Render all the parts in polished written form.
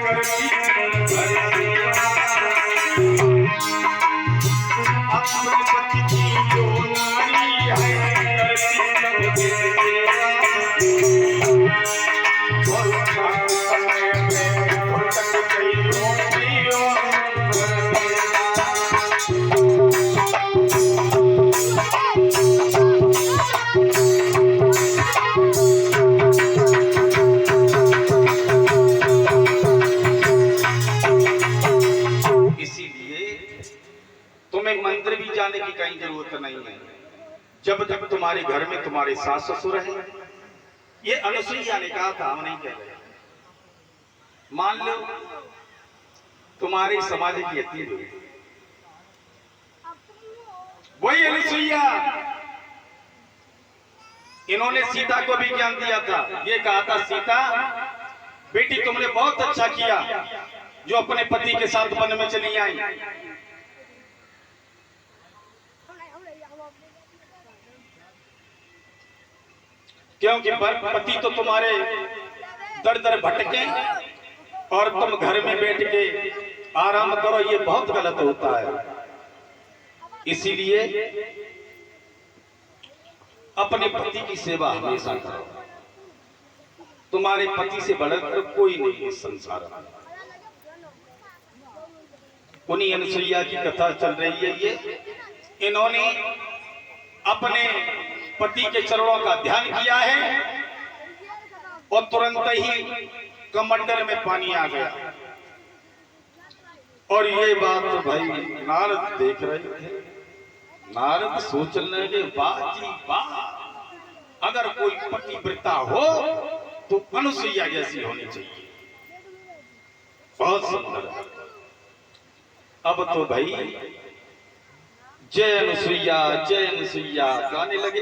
करती अपने पति की जो नारी है करती सबके सेवा और समय में भटक गई रोटियों मंदिर भी जाने की कहीं जरूरत नहीं है। जब तक तुम्हारे घर में तुम्हारे सास ससुर हैं, ये अनुसुईया ने कहा था, हम नहीं कह रहे। मान लो तुम्हारे समाज की अति वही अनुसुईया, इन्होंने सीता को भी ज्ञान दिया था। ये कहा था, सीता बेटी तुमने बहुत अच्छा किया जो अपने पति के साथ वन में चली आई। क्योंकि पति तो तुम्हारे दर दर भटके और तुम घर में बैठ के आराम करो, ये बहुत गलत होता है। इसीलिए अपने पति की सेवा हमेशा करो। तुम्हारे पति से बढ़कर कोई नहीं इस संसार में। उन्हीं अनुसुईया की कथा चल रही है। ये इन्होंने अपने पति के चरणों का ध्यान किया है और तुरंत ही कमंडल में पानी आ गया। और ये बात तो भाई नारद देख रहे थे। नारद सोचने लगे, वाह जी वाह, अगर कोई पतिव्रता हो तो अनुसुईया जैसी होनी चाहिए, बहुत सुंदर। अब तो भाई जय अनुसुईया गाने लगे।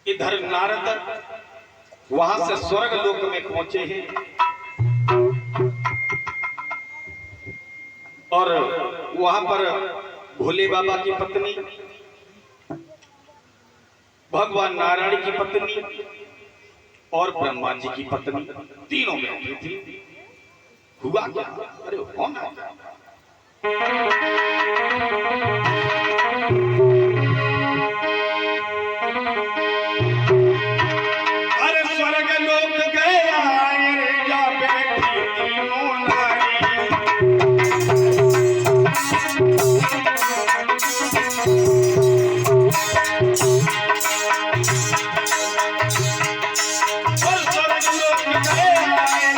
इधर नारद वहां से स्वर्ग लोक में पहुंचे हैं और वहां पर भोले बाबा की पत्नी, भगवान नारायण की पत्नी और ब्रह्मा जी की पत्नी तीनों बैठी थी। हुआ क्या? अरे कौन है? अरे स्वर्ग लोक गया रे जा बैठी तीनों नारी। और स्वर्ग लोक गया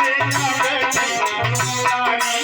रे जा बैठी तीनों नारी।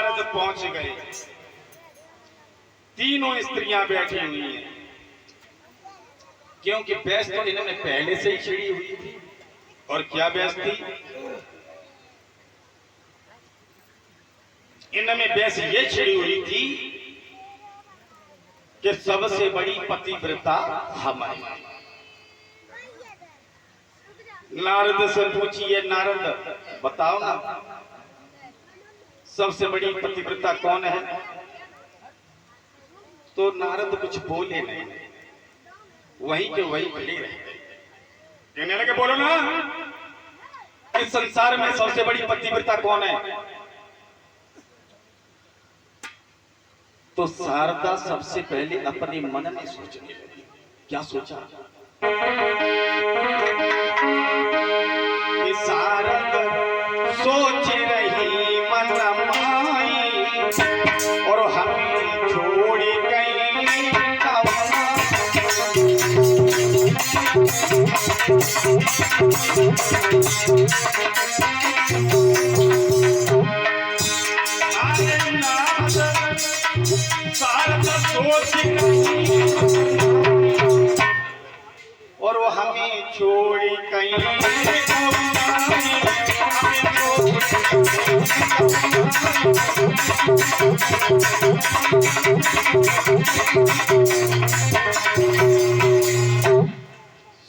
नारद पहुंच गए। तीनों स्त्रियां बैठी हुई हैं, क्योंकि बहस तो इन्होंने पहले से ही छिड़ी हुई थी। और क्या बहस थी? इनमें बहस ये छिड़ी हुई थी कि सबसे बड़ी पतिव्रता हमारी। नारद से पूछिए, नारद बताओ ना, सबसे बड़ी पतिव्रता कौन है? तो नारद कुछ बोले नहीं, वहीं के वहीं खड़े रहे। कहने लगे, बोलो ना, इस संसार में सबसे बड़ी पतिव्रता कौन है? तो शारदा सबसे पहले अपने मन में सोचने लगी। क्या सोचा? कि शारदा सोच रही मन माई, और हमें छोड़ गई शारदा सोच रही और वो हमें छोड़ गई।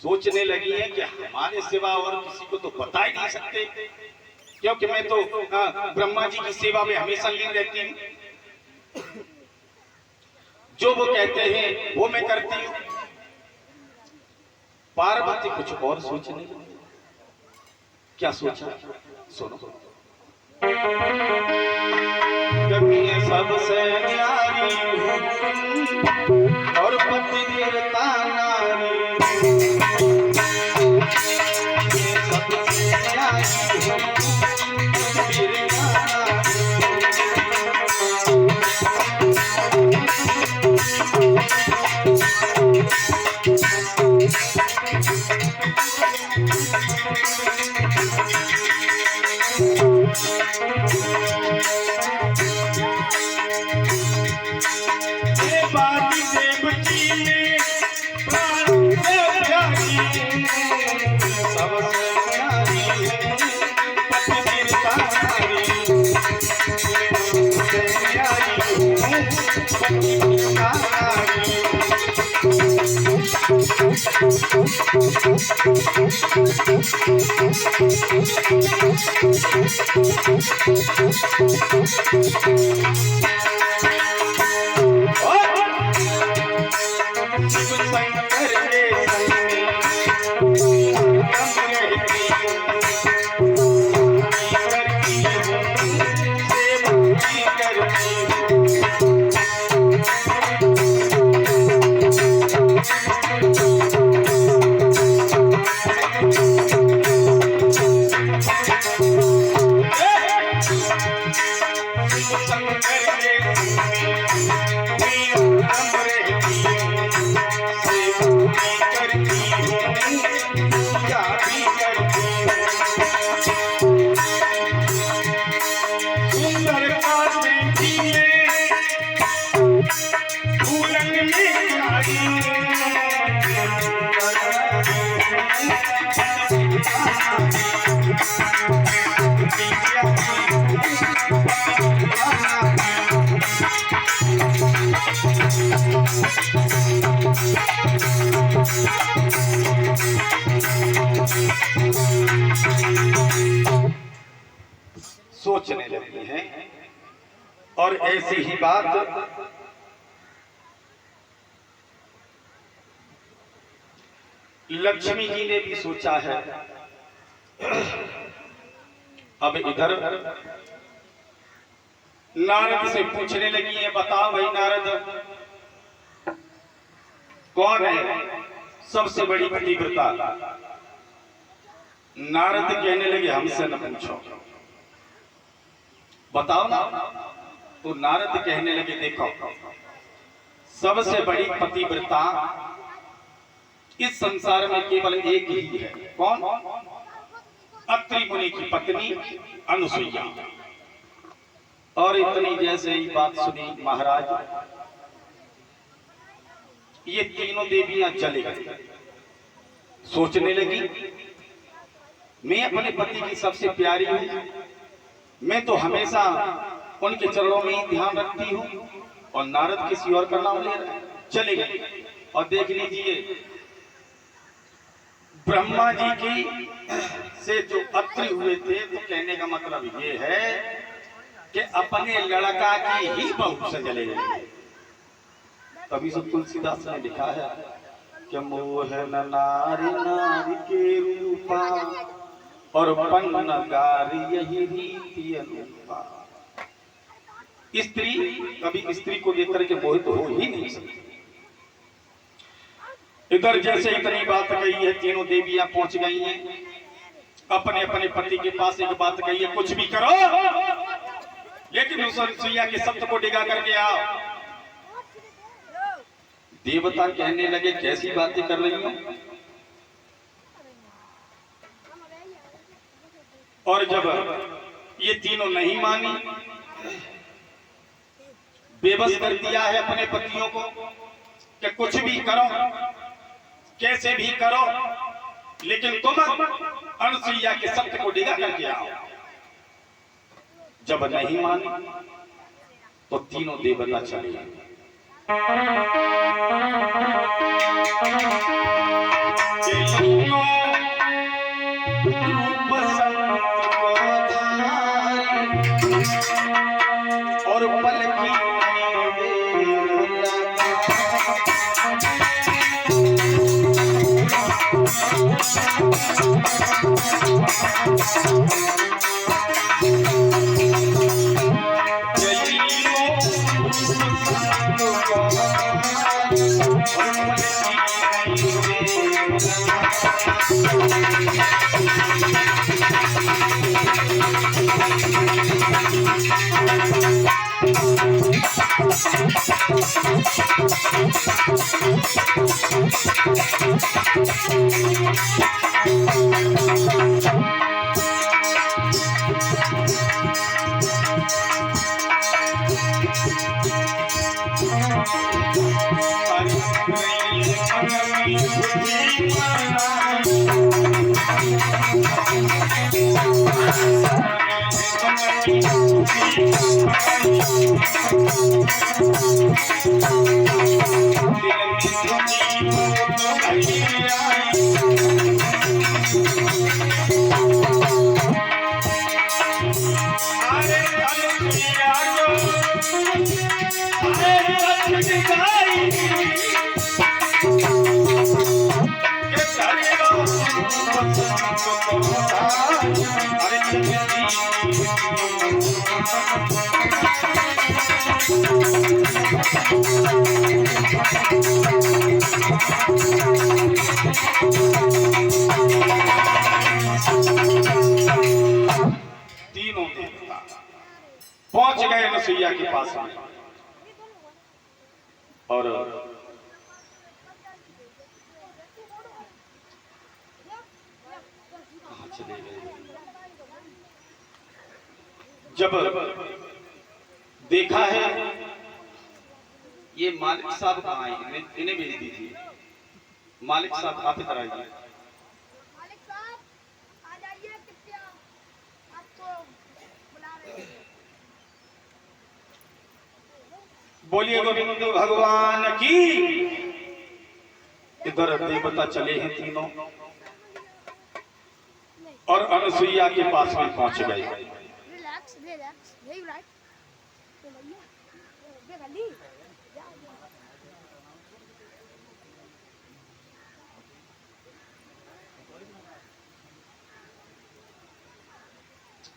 सोचने लगी है कि हमारे सिवा और किसी को तो बता ही नहीं सकते, क्योंकि मैं तो ब्रह्मा जी की सेवा में हमेशा लीन रहती हूँ। जो वो कहते हैं वो मैं करती हूँ। पार्वती कुछ और सोचने लगी। क्या सोचा? सुनो। कभी सबसे न्यारी और पतिव्रता नारी, सबसे न्यारी सोचने लगी हैं। और ऐसी ही बात लक्ष्मी जी ने भी सोचा है। अब इधर नारद से पूछने लगी है, बताओ भाई नारद, कौन है सबसे बड़ी पतिव्रता? नारद कहने लगे, हमसे न पूछो, बताओ ना। तो नारद कहने लगे, देखो, सबसे बड़ी पतिव्रता इस संसार में केवल एक ही है। कौन? अत्रि मुनि की पत्नी अनुसुईया। और इतनी जैसे ही बात सुनी महाराज, ये तीनों देवियां चली गई। सोचने लगी, मैं अपने पति की सबसे प्यारी हूं, मैं तो हमेशा उनके चरणों में ही ध्यान रखती हूँ, और नारद किसी और का नाम ले रहे हैं। चले गए। और देख लीजिए, ब्रह्मा जी की से जो अत्रि हुए थे, तो कहने का मतलब ये है कि अपने लड़का की ही बहू से चले गए। तभी से तुलसीदास ने लिखा है कि मोहन नारी नारी के रूपा और पन्नगार यही रीति अनुपा। स्त्री कभी स्त्री को लेकर के मोहित हो ही नहीं सकती। इधर जैसे इतनी बात कही है, तीनों देवियां पहुंच गई हैं, अपने अपने पति के पास एक बात कही है, कुछ भी करो लेकिन उस अनुसुईया के शब्द को डिगा करके आओ। देवता कहने लगे, कैसी बातें कर रही हो? और जब ये तीनों नहीं मानी, बेबस कर दिया है अपने पतियों को कि कुछ भी करो, कैसे भी करो, लेकिन तुम अनुसुईया के शब्द को डिगा करके आओ। जब नहीं मानी तो तीनों देवता चले गए। और पल की तीनों देवता पहुंच गए अनुसुईया के पास में, और जब देखा है ये मालिक साहब कहाँ आए, इन्हें भेज दीजिए। मालिक साहब आप इधर आइए। बोलिए गोविंद भगवान की। इधर देवता चले हैं तीनों, और अनुसुईया के पास में पहुंच गए।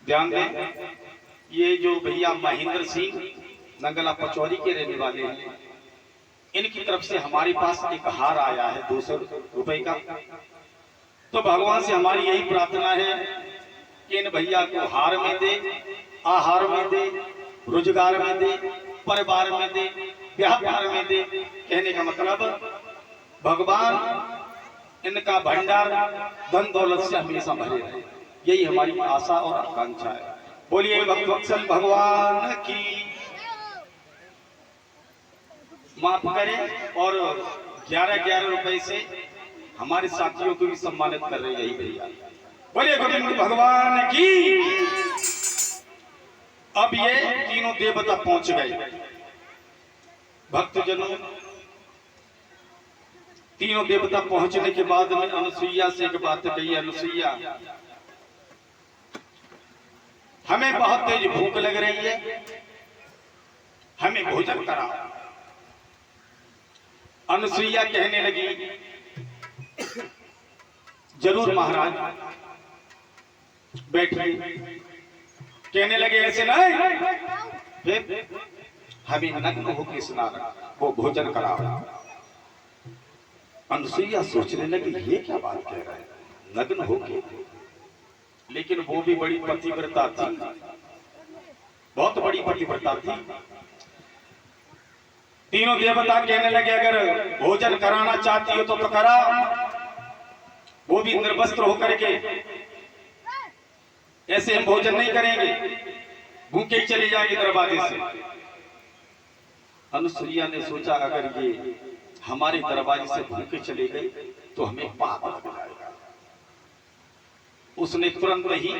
ध्यान दें, ये जो भैया महेंद्र सिंह नंगला पचौरी के रहने वाले हैं, इनकी तरफ से हमारे पास एक हार आया है 200 रुपए का। तो भगवान से हमारी यही प्रार्थना है कि इन भैया को हार में दे, आहार में दे, रोजगार में दे, परिवार में दे, व्यापार में दे। कहने का मतलब भगवान इनका भंडार धन दौलत से हमेशा भरे रहे, यही हमारी आशा और आकांक्षा है। बोलिए भक्तवत्सल भगवान की माफ करें। और 11-11 रुपए से हमारे साथियों को भी सम्मानित कर रहे हैं भैया। बोलिए गोविंद भगवान की। अब ये तीनों देवता पहुंच गए भक्तजनों। तीनों देवता पहुंचने के बाद में अनुसुईया से एक बात कही, अनुसुईया हमें बहुत तेज भूख लग रही है, हमें भोजन कराओ। अनुसुईया कहने लगी जरूर महाराज बैठिए। कहने लगे ऐसे नहीं, फिर हमें नग्न होकर स्नान वो भोजन कराओ। अनुसुईया सोचने लगी ये क्या बात कह रहा है नग्न होके, लेकिन वो भी बड़ी पतिव्रता थी, बहुत बड़ी पतिव्रता थी। तीनों देवता कहने लगे अगर भोजन कराना चाहती हो तो करा, वो भी निर्वस्त्र होकर के। ऐसे हम भोजन नहीं करेंगे, भूखे ही चले जाएंगे दरवाजे से। अनुसुईया ने सोचा अगर ये हमारे दरवाजे से भूखे चले गए तो हमें पाप लग जाएगा। उसने तुरंत ही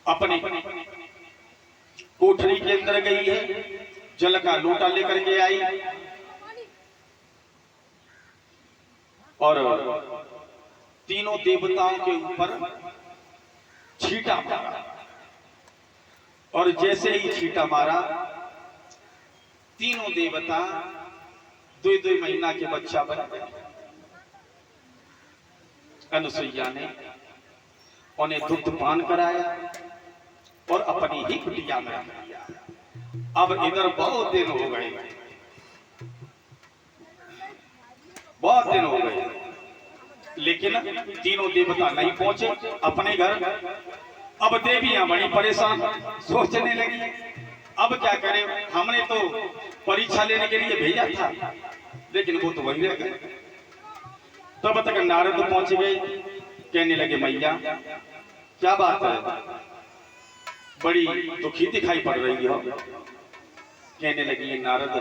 अपने कोठरी के अंदर गई है, जल का लोटा लेकर के आई और तीनों देवताओं के ऊपर छींटा मारा। और जैसे ही छींटा मारा तीनों देवता 2-2 महीना के बच्चा बन गए। अनुसुईया ने उन्हें दुग्ध पान कराया और अपनी ही कुटिया में रख दिया। अब इधर बहुत दिन हो गए, बहुत दिन हो गए, लेकिन तीनों देवता नहीं पहुंचे अपने घर। अब देवियां बड़ी परेशान, सोचने लगी अब क्या करें, हमने तो परीक्षा लेने के लिए भेजा था लेकिन वो तो वही रह गए। तब तक नारद पहुंच गए, कहने लगे मैया क्या बात है, बड़ी दुखी दिखाई पड़ रही हो। कहने लगी नारद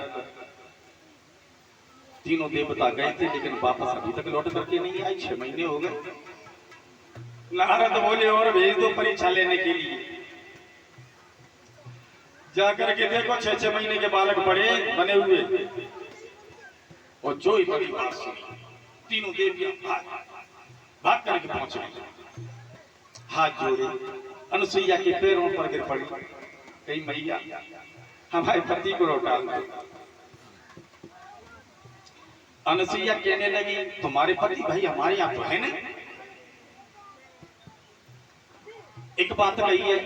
तीनों देवता गए थे लेकिन वापस अभी तक लौट करके नहीं आए, 6 महीने हो गए। नारद बोले और भेज दो परीक्षा लेने के लिए। जाकर के देखो 6-6 महीने के बालक बड़े बने हुए। और जो ही बड़ी बात सुनी तीनों देवियां भाग करके पहुंच गई, हाथ जोड़े अनुसुईया के पैरों पर गिर पड़ी, कहीं मैया हमारे पति को लौटा दो। अनुसुईया कहने लगी तुम्हारे पति भाई हमारे यहाँ तो है नहीं। एक बात कही है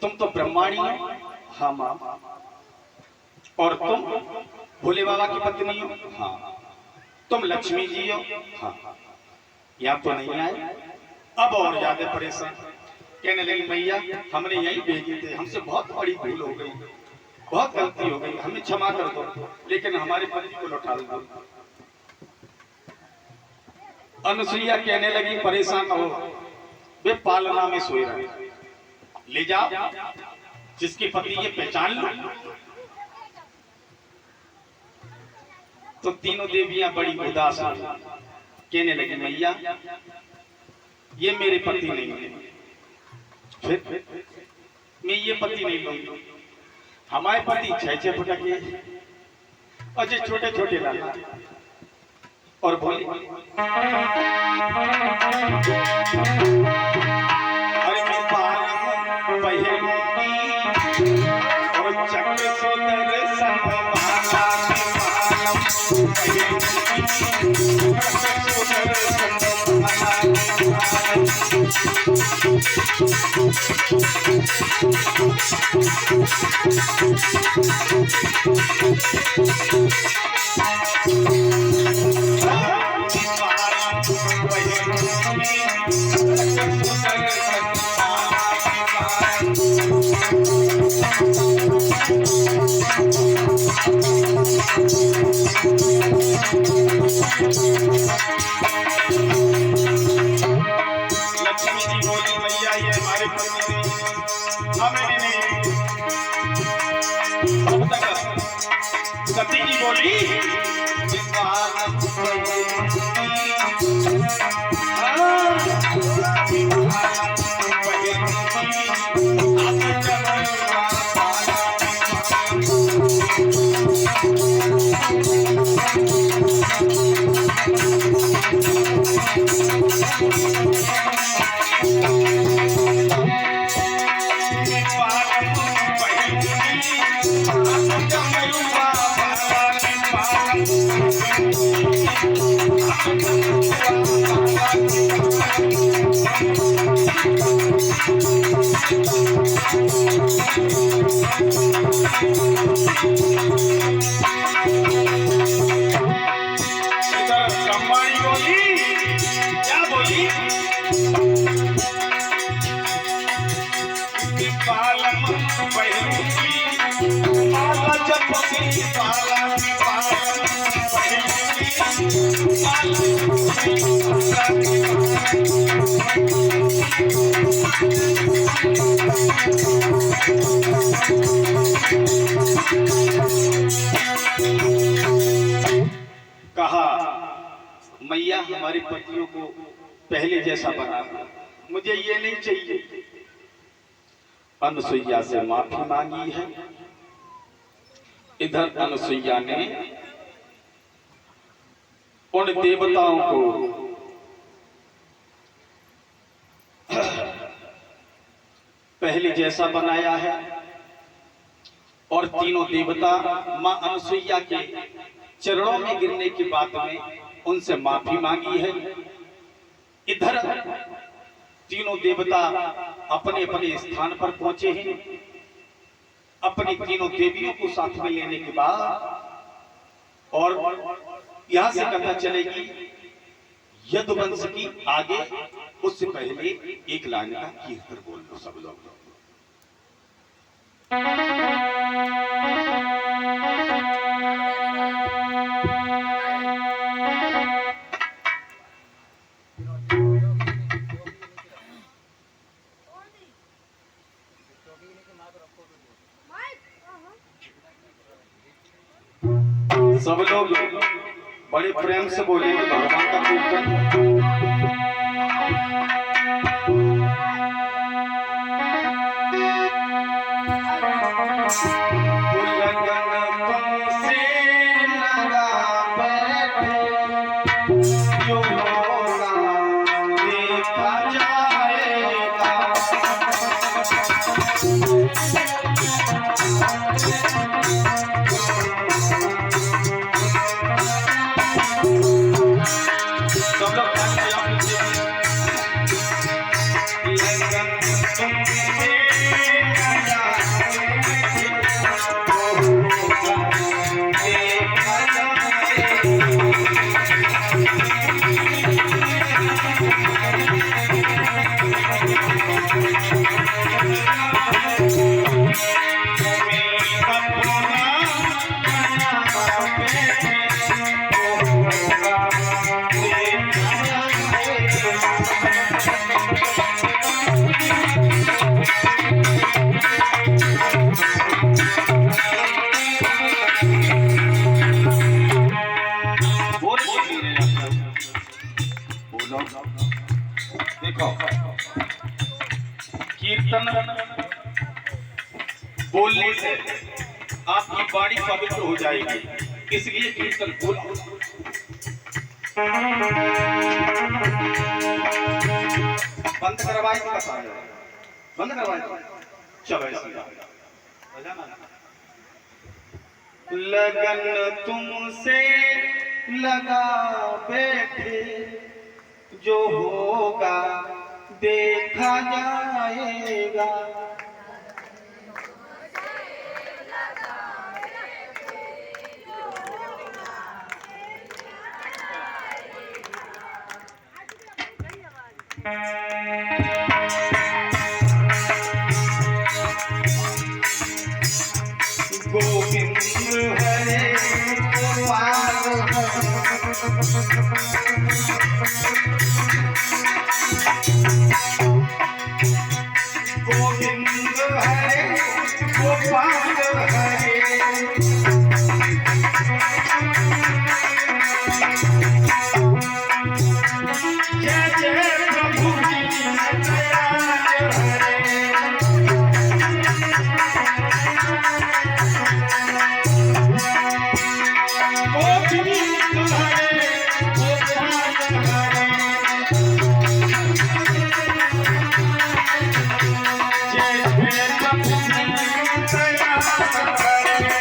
तुम तो ब्रह्माणी हो, हाँ मां, और तुम भोले बाबा की पत्नी हो, हाँ, तुम लक्ष्मी जी हो, हाँ, यहाँ तो नहीं आए। अब और ज्यादा परेशान, कहने लगी मैया हमने यही भेजे थे, हमसे बहुत बड़ी भूल हो गई, बहुत गलती हो गई, हमें क्षमा कर दो, लेकिन हमारे पति को लौटा दो। अनुसुईया कहने लगी परेशान हो, वे पालना में सोए रहे, ले जाओ, जिसके पति ये पहचान लो। तो तीनों देवियां बड़ी उदास हुई, कहने लगी मैया ये मेरे पति नहीं है, फिर मैं ये पति नहीं लूंगी। हमारे पति 6-6 फुट के और जो छोटे-छोटे लाला। और बोले अरे मैं पाल पहलूंगी और चक्र सोदर संभवाना लक्ष्मी जी बोली तब तक सती जी बोली कहा मैया हमारे पतियों को पहले जैसा बना, मुझे ये नहीं चाहिए। अनुसुईया से माफी मांगी है। इधर अनुसुईया ने उन देवताओं को पहले जैसा बनाया है और तीनों देवता मां अनुसुईया के चरणों में गिरने की बात में उनसे माफी मांगी है। इधर तीनों देवता अपने अपने स्थान पर पहुंचे हैं। अपनी तीनों देवियों को साथ में लेने के बाद और यहां से कथा चलेगी यदुवंश की आगे। उससे पहले एक लाइन का कीर्तन बोल लो सब लोग। सब लोग बड़े प्रेम से बोलेंगे भगवान का कीर्तन। देखो कीर्तन बोलने से आपकी वाणी पवित्र हो जाएगी, इसलिए कीर्तन बोलो। बंद करवाए तो बता दो, बंद करवाए चलो लगन तुमसे लगा बैठे जो होगा देखा जाएगा। गोविंद हरे गोपाल गोविंद हरे गोपाल हरे। जय जय प्रभु दीनदयाल हरे। गोविंद हरे गोपाल हरे। जय जय प्रभु दीनदयाल हरे।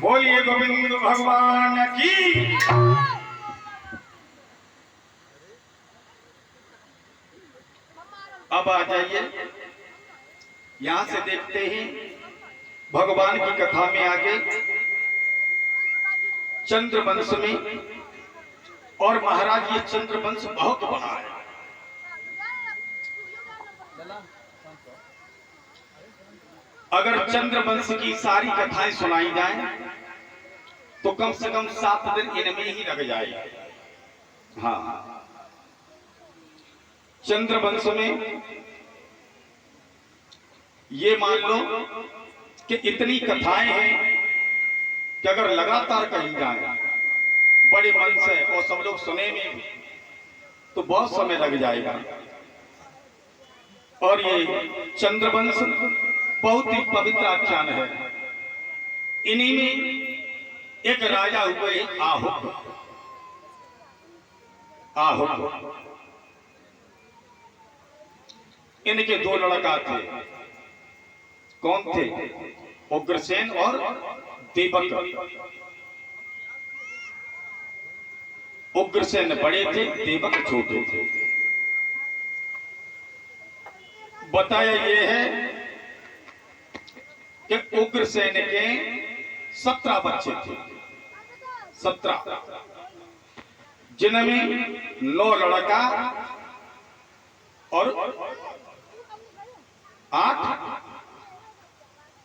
बोलिए गोविंद भगवान की। अब आ जाइए, यहां से देखते हैं भगवान की कथा में आगे चंद्रवंश में। और महाराज ये चंद्रवंश बहुत बड़ा है। अगर चंद्रवंश की सारी कथाएं सुनाई जाएं तो कम से कम 7 दिन इनमें ही लग जाएगा। हाँ, चंद्रवंश में ये मान लो कि इतनी कथाएं हैं कि अगर लगातार कही जाए बड़े मन से और सब लोग सुने में तो बहुत समय लग जाएगा। और ये चंद्रवंश बहुत ही पवित्र आख्यान है। इन्हीं में एक राजा हुए आहुक। इनके 2 लड़का थे। कौन थे? उग्रसेन और देवक। उग्रसेन बड़े थे, देवक छोटे थे। बताया ये है कि उग्रसेन के 17 बच्चे थे। 17, जिनमें 9 लड़का और 8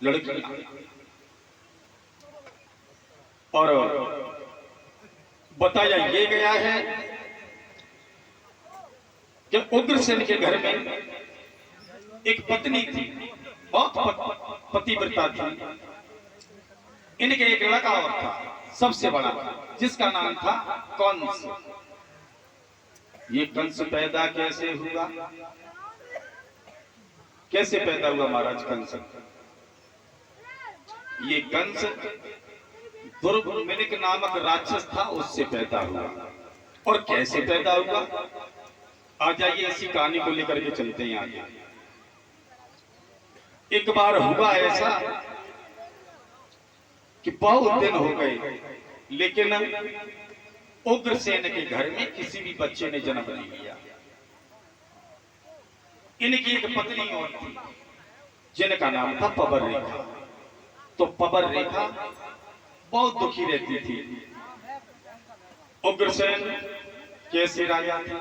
लड़कियां। और बताया ये गया है कि उग्रसेन के घर में एक पत्नी थी, बहुत पतिव्रता थी। इनके एक लड़का और था, सबसे बड़ा, जिसका नाम था कंस। ये कंस पैदा कैसे हुआ? कैसे पैदा हुआ महाराज कंस? ये कंस दुर्मिनिक नामक राक्षस था, उससे पैदा हुआ। और कैसे पैदा हुआ? आ जाइए, इसी कहानी को लेकर के चलते हैं आगे। एक बार हुआ ऐसा कि बहुत दिन हो गए, लेकिन उग्रसेन के घर में किसी भी बच्चे ने जन्म नहीं लिया। इनकी एक पत्नी और थी जिनका नाम था पबर रेखा। तो पबर रेखा बहुत दुखी रहती थी। उग्रसेन कैसे राजा थे?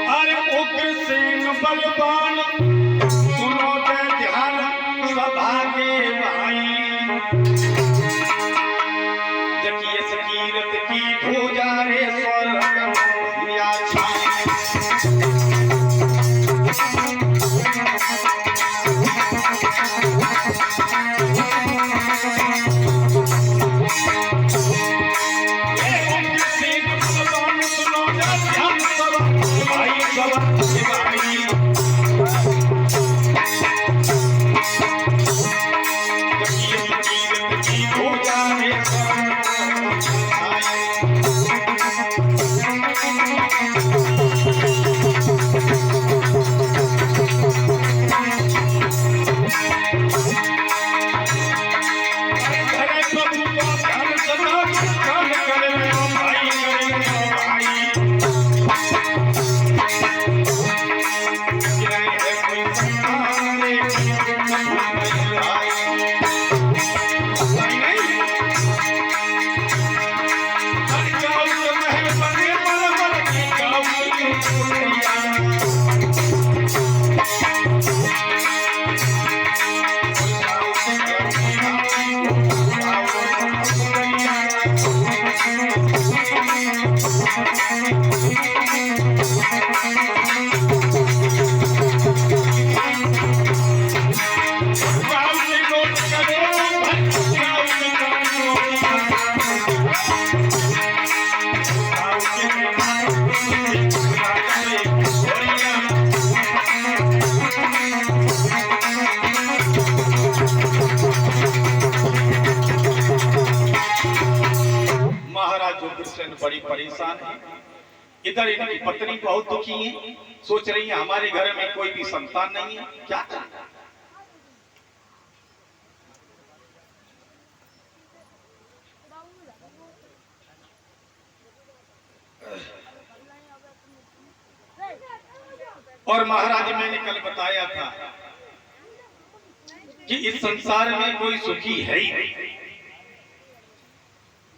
अरे उग्रसेन बलवान, सुनो दे ध्यान सभा के भाई। जकिए सकीरत की भुजा रे स्वर्ग या छाई। बड़ी परेशान है। इधर इनकी पत्नी बहुत दुखी है, सोच रही है हमारे घर में कोई भी संतान नहीं है, क्या करें। और महाराज मैंने कल बताया था कि इस संसार में कोई सुखी है ही नहीं।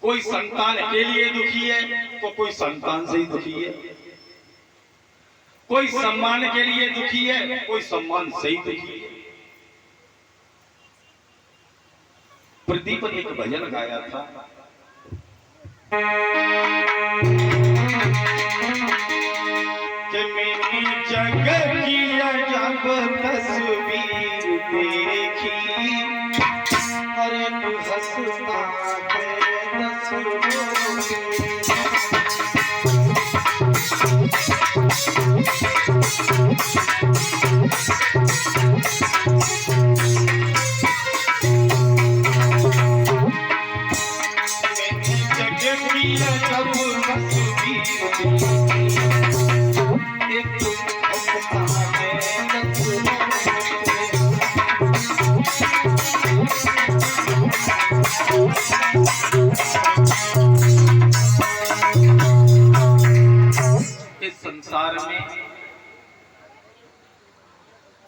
कोई संतान के लिए दुखी है तो कोई संतान से ही दुखी है, कोई सम्मान के लिए दुखी है, कोई सम्मान से ही दुखी है। प्रदीप ने एक भजन गाया था, कि मेरी जगह की अजब तस्वीर देखी, हर एक हंसता है संसार में।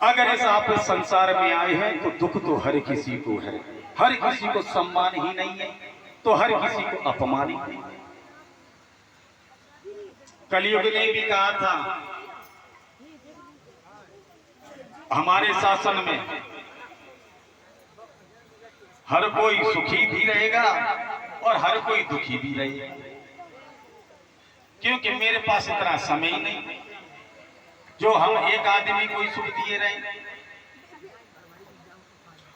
अगर ऐसा आप संसार में आए हैं तो दुख तो हर किसी को है, हर किसी को सम्मान ही नहीं है तो हर किसी को अपमान ही नहीं है। कलयुग ने भी कहा था हमारे शासन में हर कोई सुखी भी रहेगा और हर कोई दुखी भी रहेगा, क्योंकि मेरे पास इतना समय ही नहीं जो हम एक आदमी को ही सुख दिए रहे।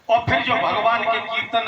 और फिर जो भगवान के कीर्तन